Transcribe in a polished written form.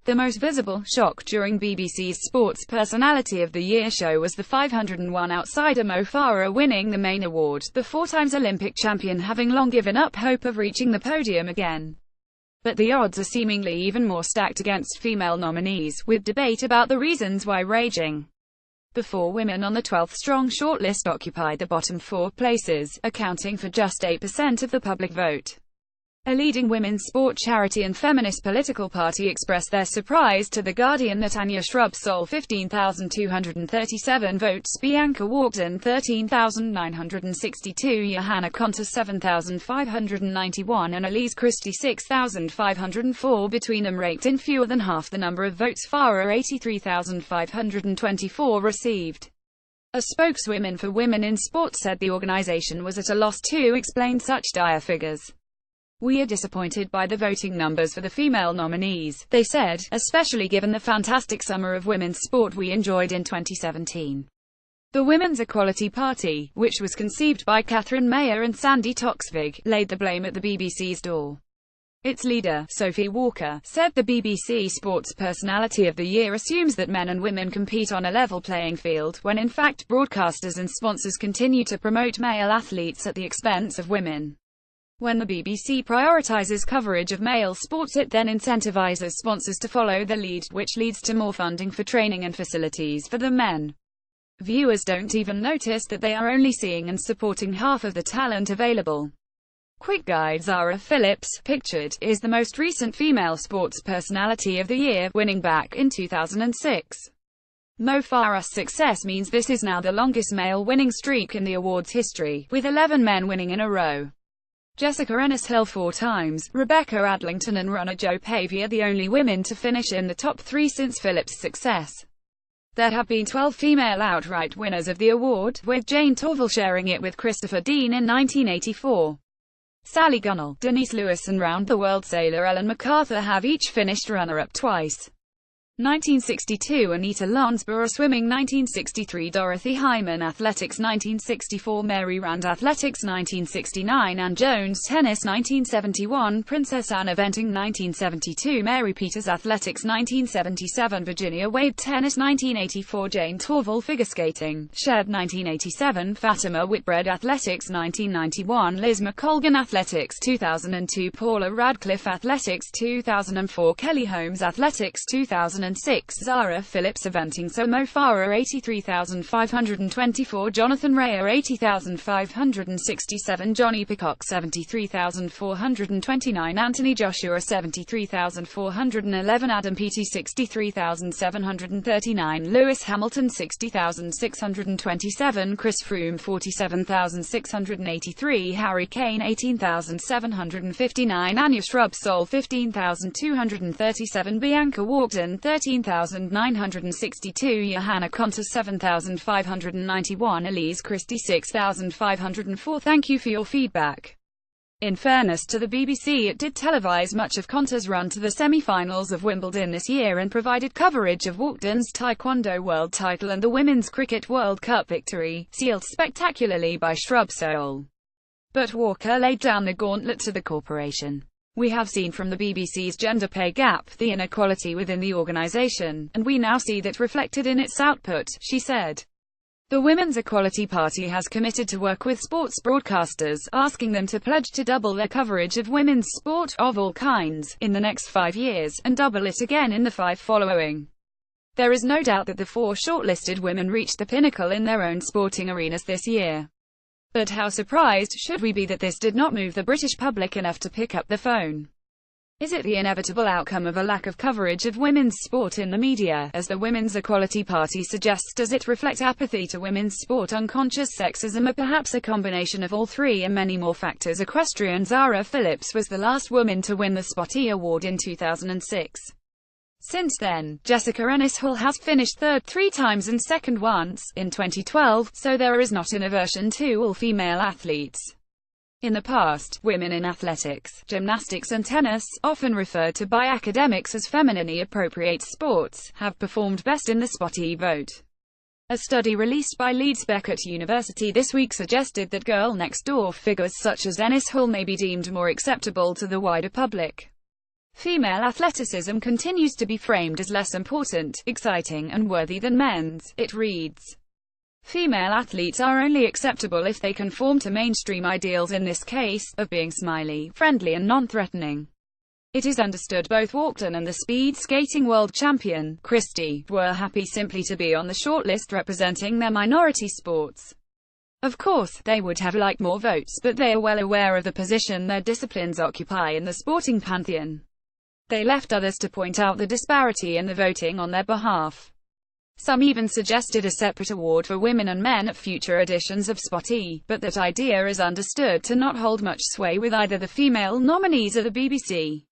The most visible shock during BBC's Sports Personality of the Year show was the 501 outsider Mo Farah winning the main award, the four-times Olympic champion having long given up hope of reaching the podium again. But the odds are seemingly even more stacked against female nominees, with debate about the reasons why raging. The four women on the 12-strong shortlist occupied the bottom four places, accounting for just 8% of the public vote. A leading women's sport charity and feminist political party expressed their surprise to The Guardian that Anya Shrub stole 15,237 votes, Bianca Walkden 13,962, Johanna Kontas 7,591 and Elise Christie 6,504, between them raked in fewer than half the number of votes Farah 83,524 received. A spokeswoman for Women in Sport said the organization was at a loss to explain such dire figures. "We are disappointed by the voting numbers for the female nominees," they said, "especially given the fantastic summer of women's sport we enjoyed in 2017. The Women's Equality Party, which was conceived by Catherine Mayer and Sandy Toksvig, laid the blame at the BBC's door. Its leader, Sophie Walker, said the BBC Sports Personality of the Year assumes that men and women compete on a level playing field, when in fact broadcasters and sponsors continue to promote male athletes at the expense of women. When the BBC prioritizes coverage of male sports, it then incentivizes sponsors to follow the lead, which leads to more funding for training and facilities for the men. Viewers don't even notice that they are only seeing and supporting half of the talent available." Quick guide: Zara Phillips, pictured, is the most recent female sports personality of the year, winning back in 2006. Mo Farah's success means this is now the longest male winning streak in the awards history, with 11 men winning in a row. Jessica Ennis-Hill 4 times, Rebecca Adlington and runner Jo Pavia the only women to finish in the top 3 since Phillips' success. There have been 12 female outright winners of the award, with Jane Torval sharing it with Christopher Dean in 1984. Sally Gunnell, Denise Lewis and round-the-world sailor Ellen MacArthur have each finished runner-up twice. 1962 Anita Lonsborough swimming, 1963 Dorothy Hyman athletics, 1964 Mary Rand athletics, 1969 Ann Jones tennis, 1971 Princess Anne eventing, 1972 Mary Peters athletics, 1977 Virginia Wade tennis, 1984 Jane Torval figure skating, shared, 1987 Fatima Whitbread athletics, 1991 Liz McColgan athletics, 2002 Paula Radcliffe athletics, 2004 Kelly Holmes athletics, 2006 Zara Phillips eventing, so Mo Farah 83,524, Jonathan Raya 80,567, Johnny Peacock 73,429, Anthony Joshua 73,411, Adam Peaty 63,739, Lewis Hamilton 60,627, Chris Froome 47,683, Harry Kane 18,759, Anya Shrub stole 15,237, Bianca Walkden 13,962, Johanna Kontas 7,591, Elise Christie 6,504. Thank you for your feedback. In fairness to the BBC, it did televise much of Kontas' run to the semi-finals of Wimbledon this year and provided coverage of Walkden's Taekwondo world title and the Women's Cricket World Cup victory, sealed spectacularly by Shrub Seoul. But Walker laid down the gauntlet to the corporation. "We have seen from the BBC's gender pay gap, the inequality within the organisation, and we now see that reflected in its output," she said. The Women's Equality Party has committed to work with sports broadcasters, asking them to pledge to double their coverage of women's sport, of all kinds, in the next 5 years, and double it again in the 5 following. There is no doubt that the 4 shortlisted women reached the pinnacle in their own sporting arenas this year. But how surprised should we be that this did not move the British public enough to pick up the phone? Is it the inevitable outcome of a lack of coverage of women's sport in the media, as the Women's Equality Party suggests? Does it reflect apathy to women's sport, unconscious sexism, or perhaps a combination of all 3 and many more factors? Equestrian Zara Phillips was the last woman to win the Spoty Award in 2006. Since then, Jessica Ennis-Hill has finished third 3 times and second once, in 2012, so there is not an aversion to all female athletes. In the past, women in athletics, gymnastics and tennis, often referred to by academics as femininely appropriate sports, have performed best in the Spoty vote. A study released by Leeds Beckett University this week suggested that girl next door figures such as Ennis-Hill may be deemed more acceptable to the wider public. Female athleticism continues to be framed as less important, exciting, and worthy than men's, it reads. Female athletes are only acceptable if they conform to mainstream ideals, in this case, of being smiley, friendly and non-threatening. It is understood both Walkden and the speed skating world champion, Christie, were happy simply to be on the shortlist representing their minority sports. Of course, they would have liked more votes, but they are well aware of the position their disciplines occupy in the sporting pantheon. They left others to point out the disparity in the voting on their behalf. Some even suggested a separate award for women and men at future editions of Spoty, but that idea is understood to not hold much sway with either the female nominees or the BBC.